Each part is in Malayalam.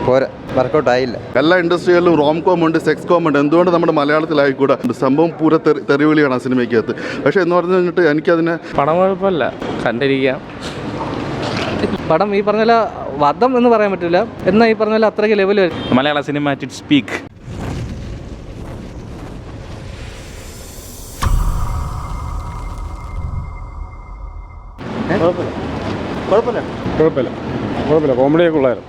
പോരാ, വർക്കൗട്ട് ആയില്ല. എല്ലാ ഇൻഡസ്ട്രിയിലും റോം കോം ഉണ്ട്, സെക്സ് കോം ഉണ്ട്. എന്തുകൊണ്ട് നമ്മുടെ മലയാളത്തിലായിക്കൂടാ? സംഭവം പൂര തെറിവിളിയാണ് ആ സിനിമയ്ക്കകത്ത്. പക്ഷേ എന്ന് പറഞ്ഞു കഴിഞ്ഞിട്ട് എനിക്കതിനെ പടം കുഴപ്പമില്ല, കണ്ടിരിക്കാം. പടം ഈ പറഞ്ഞ വധം എന്ന് പറയാൻ പറ്റില്ല, എന്നാൽ ഈ പറഞ്ഞ അത്രയ്ക്ക് level Malayala cinema it speak. കുഴപ്പമില്ല, കോമഡിയൊക്കെ ഉള്ളായിരുന്നു.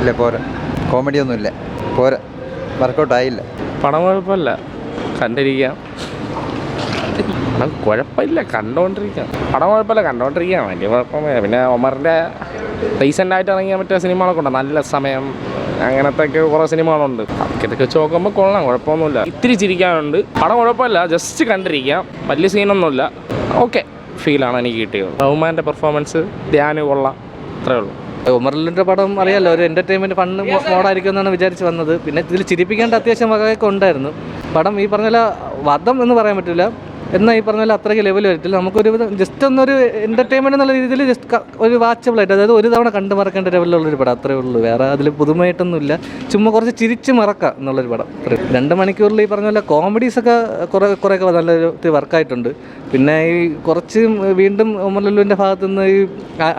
ഇല്ല, പോരാ, കോമഡി ഒന്നുമില്ല, പോരാ, വർക്കൗട്ട് ആയില്ല. പടം കുഴപ്പമില്ല, കണ്ടിരിക്കാം. പടം കുഴപ്പമില്ല, കണ്ടുകൊണ്ടിരിക്കാം. പടം കുഴപ്പമില്ല, കണ്ടുകൊണ്ടിരിക്കാം. വലിയ കുഴപ്പമില്ല. പിന്നെ ഒമറിൻ്റെ റീസെൻ്റായിട്ട് ഇറങ്ങിയ മറ്റേ സിനിമകളൊക്കെ ഉണ്ട്, നല്ല സമയം, അങ്ങനത്തെയൊക്കെ കുറേ സിനിമകളുണ്ട്. അതൊക്കെ വെച്ച് നോക്കുമ്പോൾ കൊള്ളാം, കുഴപ്പമൊന്നുമില്ല. ഇത്തിരി ചിരിക്കാനുണ്ട്. പടം കുഴപ്പമില്ല, ജസ്റ്റ് കണ്ടിരിക്കാം. വലിയ സീനൊന്നുമില്ല, ഓക്കെ ഫീലാണ് എനിക്ക് കിട്ടിയത്. റഹ്മാൻ്റെ പെർഫോമൻസ്, ധ്യാന് കൊള്ളാം, അത്രേ ഉള്ളൂ. ഉമറിൻ്റെ പടം അറിയാമല്ലോ, ഒരു എൻ്റർടൈൻമെൻറ്റ് ഫണ്ട് മോഡായിരിക്കും എന്നാണ് വിചാരിച്ച് വന്നത്. പിന്നെ ഇതിൽ ചിരിപ്പിക്കേണ്ട അത്യാവശ്യം വകയൊക്കെ ഉണ്ടായിരുന്നു. പടം ഈ പറഞ്ഞ വധം എന്ന് പറയാൻ പറ്റില്ല, എന്നാൽ ഈ പറഞ്ഞ അത്രയ്ക്ക് ലെവൽ വരത്തില്ല. നമുക്കൊരു ജസ്റ്റ് ഒന്നൊരു എൻ്റർടൈൻമെൻറ്റ് എന്നുള്ള രീതിയിൽ ജസ്റ്റ് ഒരു വാച്ചബിളായിട്ട്, അതായത് ഒരു തവണ കണ്ടു മറക്കേണ്ട ലെവലിലുള്ളൊരു പടം, അത്രേ ഉള്ളൂ. വേറെ അതിൽ പുതുമയായിട്ടൊന്നുമില്ല, ചുമ്മാ കുറച്ച് ചിരിച്ച് മറക്കാം എന്നുള്ളൊരു പടം. 2 മണിക്കൂറിൽ ഈ പറഞ്ഞ പോലെ കോമഡീസൊക്കെ കുറേയൊക്കെ നല്ലൊരു വർക്കായിട്ടുണ്ട്. പിന്നെ ഈ കുറച്ച് വീണ്ടും ഉമർലുലുവിൻ്റെ ഭാഗത്തുനിന്ന് ഈ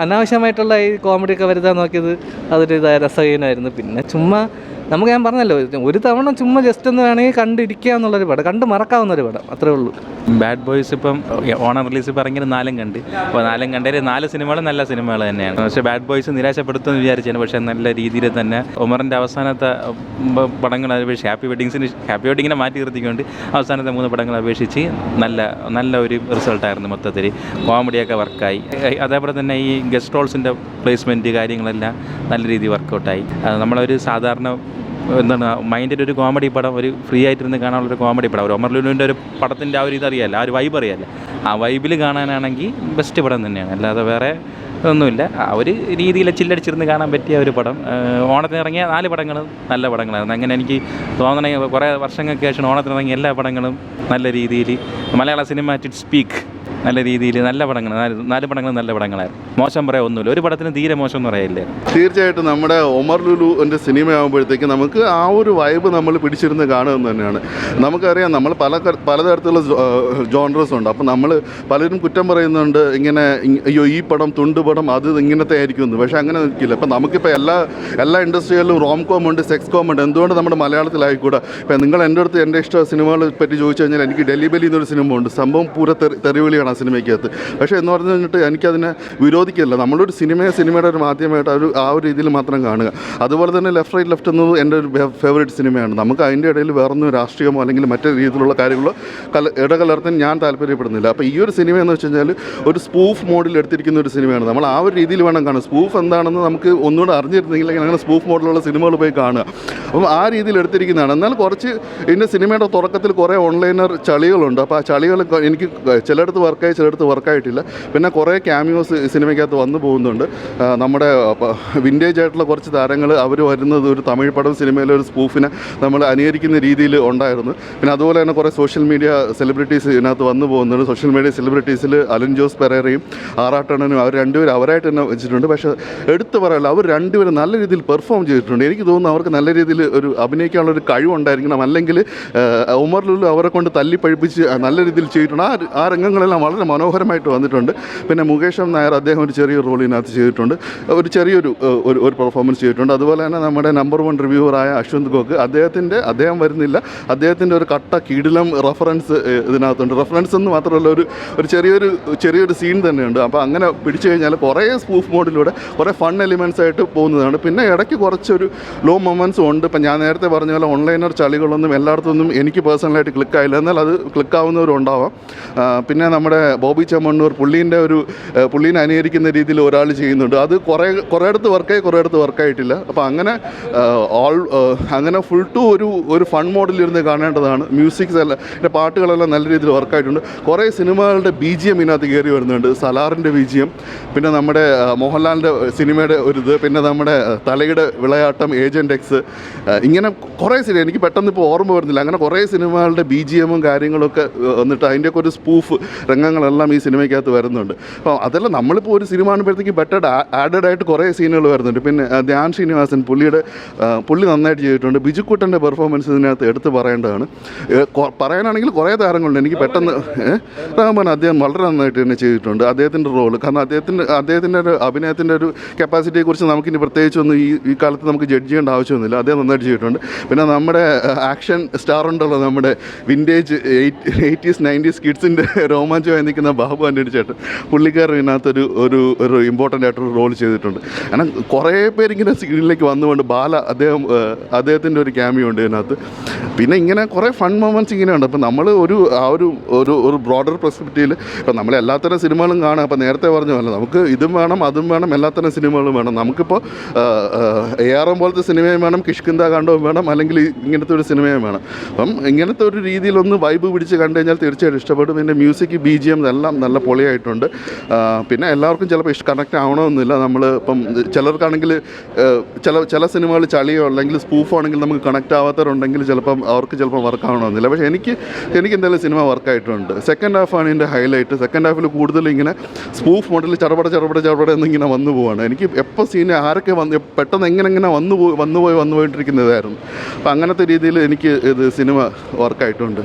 അനാവശ്യമായിട്ടുള്ള ഈ കോമഡിയൊക്കെ വരുത്താൻ നോക്കിയത് അതൊരു രസഹീനമായിരുന്നു. പിന്നെ ചുമ്മാ ഞാൻ പറഞ്ഞല്ലോ, ഒരു തവണ ചുമ്മാ ജസ്റ്റ് ഒന്ന് വേണമെങ്കിൽ കണ്ടിരിക്കുക എന്നുള്ളൊരു പടം, കണ്ട് മറക്കാവുന്ന ഒരു പടം, അത്രേ ഉള്ളൂ. ബാഡ് ബോയ്സ് ഇപ്പം ഓണം റിലീസ് ഇപ്പോൾ ഇറങ്ങിയത് 4 കണ്ട്. അപ്പോൾ 4 കണ്ടതിൽ 4 സിനിമകളും നല്ല സിനിമകൾ തന്നെയാണ്. പക്ഷേ ബാഡ് ബോയ്സ് നിരാശപ്പെടുത്തുമെന്ന് വിചാരിച്ചാണ്. പക്ഷേ നല്ല രീതിയിൽ തന്നെ ഉമറിൻ്റെ അവസാനത്തെ പടങ്ങൾ അപേക്ഷിച്ച് ഹാപ്പി വെഡിങ്ങിനെ മാറ്റി നിർത്തിക്കൊണ്ട് അവസാനത്തെ 3 പടങ്ങൾ അപേക്ഷിച്ച് നല്ല ഒരു റിസൾട്ടായിരുന്നു മൊത്തത്തിൽ. കോമഡിയൊക്കെ വർക്കായി. അതേപോലെ തന്നെ ഈ ഗസ്റ്റ് റോൾസിൻ്റെ പ്ലേസ്മെൻറ്റ് കാര്യങ്ങളെല്ലാം നല്ല രീതിയിൽ വർക്കൗട്ടായി. നമ്മളൊരു സാധാരണ മൈൻഡിൽ ഒരു കോമഡി പടം, ഒരു ഫ്രീ ആയിട്ടിരുന്ന് കാണാനുള്ളൊരു കോമഡി പടം, ഒരു ഒമർ ലുലുവിൻ്റെ ഒരു പടത്തിൻ്റെ ആ ഒരു ഇതറിയാമല്ലോ, ആ ഒരു വൈബ് അറിയാമല്ലോ, ആ വൈബിൽ കാണാനാണെങ്കിൽ ബെസ്റ്റ് പടം തന്നെയാണ്. അല്ലാതെ വേറെ ഒന്നുമില്ല. ആ ഒരു രീതിയിൽ ചില്ലടിച്ചിരുന്ന് കാണാൻ പറ്റിയ ഒരു പടം. ഓണത്തിന് ഇറങ്ങിയ 4 പടങ്ങളും നല്ല പടങ്ങളായിരുന്നു. അങ്ങനെ എനിക്ക് തോന്നണേ കുറേ വർഷങ്ങൾക്ക് ശേഷം ഓണത്തിനിറങ്ങിയ എല്ലാ പടങ്ങളും നല്ല രീതിയിൽ മലയാള സിനിമ ഇറ്റ് സ്പീക്ക് നല്ല രീതിയിൽ നല്ല പടങ്ങൾ, 4 പടങ്ങളും നല്ല പടങ്ങളായിരുന്നു. മോശം പറയാൻ ഒന്നുമില്ല, ഒരു പടത്തിന് തീരെ മോശം എന്ന് പറയില്ലേ. തീർച്ചയായിട്ടും നമ്മുടെ ഒമർ ലുലുവിൻ്റെ സിനിമയാകുമ്പോഴത്തേക്ക് നമുക്ക് ആ ഒരു വൈബ് നമ്മൾ പിടിച്ചിരുന്ന് കാണുന്നത് തന്നെയാണ്. നമുക്കറിയാം, നമ്മൾ പലതരത്തിലുള്ള ജോൺറസ് ഉണ്ട്. അപ്പോൾ നമ്മൾ പലരും കുറ്റം പറയുന്നുണ്ട്, ഇങ്ങനെ അയ്യോ ഈ പടം തുണ്ടുപടം അത് ഇങ്ങനത്തെ ആയിരിക്കുമെന്ന്. പക്ഷേ അങ്ങനെ നിൽക്കില്ല. ഇപ്പം നമുക്കിപ്പോൾ എല്ലാ ഇൻഡസ്ട്രിയിലും റോം കോം ഉണ്ട്, സെക്സ് കോം ഉണ്ട്. എന്തുകൊണ്ട് നമ്മുടെ മലയാളത്തിലായിക്കൂടാ? ഇപ്പം നിങ്ങൾ എൻ്റെ അടുത്ത് എൻ്റെ ഇഷ്ട സിനിമകളെ പറ്റി ചോദിച്ചു കഴിഞ്ഞാൽ എനിക്ക് ഡൽഹി ബലി എന്നൊരു സിനിമ ഉണ്ട്. സംഭവം പൂര തെറിവിളിയാണ് ആ സിനിമയ്ക്കകത്ത്. പക്ഷേ എന്ന് പറഞ്ഞു കഴിഞ്ഞിട്ട് എനിക്കതിനെ വിരോധിക്കില്ല. നമ്മളൊരു സിനിമയുടെ ഒരു മാധ്യമമായിട്ട് ആ ഒരു രീതിയിൽ മാത്രം കാണുക. അതുപോലെ തന്നെ ലെഫ്റ്റ് എന്നത് എൻ്റെ ഒരു ഫേവറേറ്റ് സിനിമയാണ്. നമുക്ക് അതിൻ്റെ ഇടയിൽ വേറൊന്നും രാഷ്ട്രീയമോ അല്ലെങ്കിൽ മറ്റു രീതിയിലുള്ള കാര്യങ്ങളോ ഇടകലർത്താൻ ഞാൻ താല്പര്യപ്പെടുന്നില്ല. അപ്പോൾ ഈ ഒരു സിനിമ എന്ന് വെച്ച് കഴിഞ്ഞാൽ ഒരു സ്പൂഫ് മോഡിൽ എടുത്തിരിക്കുന്ന ഒരു സിനിമയാണ്. നമ്മൾ ആ ഒരു രീതിയിൽ വേണം കാണുക. സ്പൂഫ് എന്താണെന്ന് നമുക്ക് ഒന്നുകൂടെ അറിഞ്ഞിരുന്നെങ്കിൽ അങ്ങനെ സ്പൂഫ് മോഡിലുള്ള സിനിമകൾ പോയി കാണുക. അപ്പം ആ രീതിയിൽ എടുത്തിരിക്കുന്നതാണ്. എന്നാൽ കുറച്ച് ഇതിൻ്റെ സിനിമയുടെ തുടക്കത്തിൽ കുറേ ഓൺലൈനർ ചളികളുണ്ട്. അപ്പോൾ ആ ചളികൾ എനിക്ക് ചിലയിടത്ത് വർക്കായി, ചിലയിടത്ത് വർക്കായിട്ടില്ല. പിന്നെ കുറേ ക്യാമിയോസ് സിനിമയ്ക്കകത്ത് വന്നു പോകുന്നുണ്ട്. നമ്മുടെ വിൻറ്റേജ് ആയിട്ടുള്ള കുറച്ച് താരങ്ങൾ അവർ വരുന്നത് ഒരു തമിഴ് പടം സിനിമയിലെ ഒരു സ്പൂഫിനെ നമ്മൾ അനുകരിക്കുന്ന രീതിയിൽ ഉണ്ടായിരുന്നു. പിന്നെ അതുപോലെ തന്നെ കുറേ സോഷ്യൽ മീഡിയ സെലിബ്രിറ്റീസ് ഇതിനകത്ത് വന്നു പോകുന്നുണ്ട്. സോഷ്യൽ മീഡിയ സെലിബ്രിറ്റീസിൽ അലൻ ജോസ് പെരേറയും ആറാട്ടണ്ണനും അവർ രണ്ടുപേരും അവരായിട്ട് തന്നെ വെച്ചിട്ടുണ്ട്. പക്ഷേ എടുത്തു പറയാമല്ലോ, അവർ രണ്ടുപേരും നല്ല രീതിയിൽ പെർഫോം ചെയ്തിട്ടുണ്ട്. എനിക്ക് തോന്നുന്നു അവർക്ക് നല്ല രീതിയിൽ ഒരു അഭിനയിക്കാനുള്ളൊരു കഴിവുണ്ടായിരിക്കണം. അല്ലെങ്കിൽ ഉമർ ലുലു അവരെ കൊണ്ട് തല്ലിപ്പഴിപ്പിച്ച് നല്ല രീതിയിൽ ചെയ്തിട്ടുണ്ട്. ആ രംഗങ്ങളെല്ലാം വളരെ മനോഹരമായിട്ട് വന്നിട്ടുണ്ട്. പിന്നെ മുകേഷ് നായർ അദ്ദേഹം ഒരു ചെറിയ റോളിനകത്ത് ചെയ്തിട്ടുണ്ട്, ഒരു ചെറിയൊരു ഒരു പെർഫോമൻസ് ചെയ്തിട്ടുണ്ട്. അതുപോലെ തന്നെ നമ്മുടെ നമ്പർ 1 റിവ്യൂവറായ അശ്വന്ത് ഗോക്ക് അദ്ദേഹം വരുന്നില്ല, അദ്ദേഹത്തിൻ്റെ ഒരു കട്ട കിടിലം റെഫറൻസ് ഇതിനകത്തുണ്ട്. റെഫറൻസ് എന്ന് മാത്രമല്ല ഒരു ചെറിയൊരു സീൻ തന്നെയുണ്ട്. അപ്പോൾ അങ്ങനെ പിടിച്ചു കഴിഞ്ഞാൽ കുറേ സ്പൂഫ് മോഡിലൂടെ കുറേ ഫൺ എലിമെൻറ്റ്സ് ആയിട്ട് പോകുന്നതാണ്. പിന്നെ ഇടയ്ക്ക് കുറച്ചൊരു ലോ മൊമെൻറ്റ്സും ഉണ്ട്. ഇപ്പം ഞാൻ നേരത്തെ പറഞ്ഞ പോലെ ഓൺലൈനർ ചളികളൊന്നും എല്ലായിടത്തൊന്നും എനിക്ക് പേഴ്സണലായിട്ട് ക്ലിക്കായില്ല, എന്നാൽ അത് ക്ലിക്കാവുന്നവരും ഉണ്ടാവാം. പിന്നെ നമ്മുടെ ബോബി ചെമ്മണ്ണൂർ പുള്ളീനെ അനുകരിക്കുന്ന രീതിയിൽ ഒരാൾ ചെയ്യുന്നുണ്ട്. അത് കുറേയിടത്ത് വർക്കായി, കുറേയിടത്ത് വർക്കായിട്ടില്ല. അപ്പോൾ അങ്ങനെ ഫുൾ ടു ഒരു ഫൺ മോഡിലിരുന്ന് കാണേണ്ടതാണ്. മ്യൂസിക്സ് എല്ലാം, എൻ്റെ പാട്ടുകളെല്ലാം നല്ല രീതിയിൽ വർക്കായിട്ടുണ്ട്. കുറേ സിനിമകളുടെ BGM ഇതിനകത്ത് കയറി വരുന്നുണ്ട്. സലാറിൻ്റെ BGM, പിന്നെ നമ്മുടെ മോഹൻലാലിൻ്റെ സിനിമയുടെ ഒരിത്, പിന്നെ നമ്മുടെ തലയുടെ വിളയാട്ടം, ഏജൻറ് എക്സ്, ഇങ്ങനെ കുറേ സിനിമ എനിക്ക് പെട്ടെന്ന് ഇപ്പോൾ ഓർമ്മ വരുന്നില്ല. അങ്ങനെ കുറേ സിനിമകളുടെ BGMഉം കാര്യങ്ങളൊക്കെ വന്നിട്ട് അതിൻ്റെയൊക്കെ ഒരു സ്പൂഫ് രംഗങ്ങൾ രംഗങ്ങളെല്ലാം ഈ സിനിമയ്ക്കകത്ത് വരുന്നുണ്ട്. അപ്പോൾ അതെല്ലാം നമ്മളിപ്പോൾ ഒരു സിനിമ കാണുമ്പോഴത്തേക്ക് ബെറ്റർ ആഡഡ് ആയിട്ട് കുറേ സീനുകൾ വരുന്നുണ്ട്. പിന്നെ ധ്യാൻ ശ്രീനിവാസൻ പുള്ളി നന്നായിട്ട് ചെയ്തിട്ടുണ്ട്. ബിജുക്കുട്ടൻ്റെ പെർഫോമൻസ് ഇതിനകത്ത് എടുത്ത് പറയേണ്ടതാണ്. പറയാനാണെങ്കിൽ കുറേ താരങ്ങളുണ്ട്. എനിക്ക് പെട്ടെന്ന് റഹ്മാൻ അദ്ദേഹം വളരെ നന്നായിട്ട് തന്നെ ചെയ്തിട്ടുണ്ട് അദ്ദേഹത്തിൻ്റെ റോള്. കാരണം അദ്ദേഹത്തിൻ്റെ ഒരു അഭിനയത്തിൻ്റെ ഒരു കപ്പാസിറ്റിയെക്കുറിച്ച് നമുക്കിനി പ്രത്യേകിച്ചൊന്നും ഈ കാലത്ത് നമുക്ക് ജഡ്ജ് ചെയ്യേണ്ട ആവശ്യമൊന്നുമില്ല. അദ്ദേഹം നന്നായിട്ട് ചെയ്തിട്ടുണ്ട്. പിന്നെ നമ്മുടെ ആക്ഷൻ സ്റ്റാർ ഉണ്ടല്ലോ, നമ്മുടെ വിൻറ്റേജ് 80s 90s കിഡ്സിൻ്റെ രോമാഞ്ചമായി നിൽക്കുന്ന ബാബു ആൻ്റണി ചേട്ടൻ, പുള്ളിക്കാരൻ ഇതിനകത്തൊരു ഒരു ഇമ്പോർട്ടൻ്റ് ആയിട്ടൊരു റോൾ ചെയ്തിട്ടുണ്ട്. കാരണം കുറേ പേരിങ്ങനെ സ്ക്രീനിലേക്ക് വന്നുകൊണ്ട് അദ്ദേഹത്തിൻ്റെ ഒരു ക്യാമിയോ ഉണ്ട് ഇതിനകത്ത്. പിന്നെ ഇങ്ങനെ കുറേ ഫൺ മൊമെൻറ്റ്സ് ഇങ്ങനെയുണ്ട്. അപ്പോൾ നമ്മൾ ഒരു ബ്രോഡർ പെർസ്പെക്റ്റീവിൽ ഇപ്പം നമ്മൾ എല്ലാത്തരം സിനിമകളും കാണുക. അപ്പോൾ നേരത്തെ പറഞ്ഞ പോലെ നമുക്ക് ഇതും വേണം അതും വേണം, എല്ലാത്തരം സിനിമകളും വേണം. നമുക്കിപ്പോൾ ARM പോലത്തെ സിനിമയും വേണം, കിഷ്കിന്ദ കാണ്ഡവും വേണം, അല്ലെങ്കിൽ ഇങ്ങനത്തെ ഒരു സിനിമയും വേണം. അപ്പം ഇങ്ങനത്തെ ഒരു രീതിയിലൊന്ന് വൈബ് പിടിച്ച് കണ്ടു കഴിഞ്ഞാൽ തീർച്ചയായിട്ടും ഇഷ്ടപ്പെടും. പിന്നെ മ്യൂസിക് BGM എല്ലാം നല്ല പൊളിയായിട്ടുണ്ട്. പിന്നെ എല്ലാവർക്കും ചിലപ്പോൾ കണക്റ്റ് ആവണമെന്നില്ല. നമ്മൾ ഇപ്പം ചിലർക്കാണെങ്കിൽ ചില സിനിമകൾ ചളിയോ അല്ലെങ്കിൽ സ്പൂഫോ ആണെങ്കിൽ നമുക്ക് കണക്റ്റ് ആവാത്തവരുണ്ടെങ്കിൽ അവർക്ക് ചിലപ്പോൾ വർക്ക് ആവണമെന്നില്ല. പക്ഷേ എനിക്ക് എന്തായാലും സിനിമ വർക്കായിട്ടുണ്ട്. സെക്കൻഡ് ഹാഫാണ് ഇതിൻ്റെ ഹൈലൈറ്റ്. സെക്കൻഡ് ഹാഫിൽ കൂടുതൽ ഇങ്ങനെ സ്പൂഫ് മോഡൽ ചടപട എന്നിങ്ങനെ വന്നു പോവാണ്. എനിക്ക് എപ്പോൾ സീൻ ആരൊക്കെ പെട്ടെന്ന് എങ്ങനെ വന്നു പോയിട്ടിരിക്കുന്നതായിരുന്നു. അപ്പോൾ അങ്ങനത്തെ രീതിയിൽ എനിക്ക് ഇത് സിനിമ വർക്കായിട്ടുണ്ട്.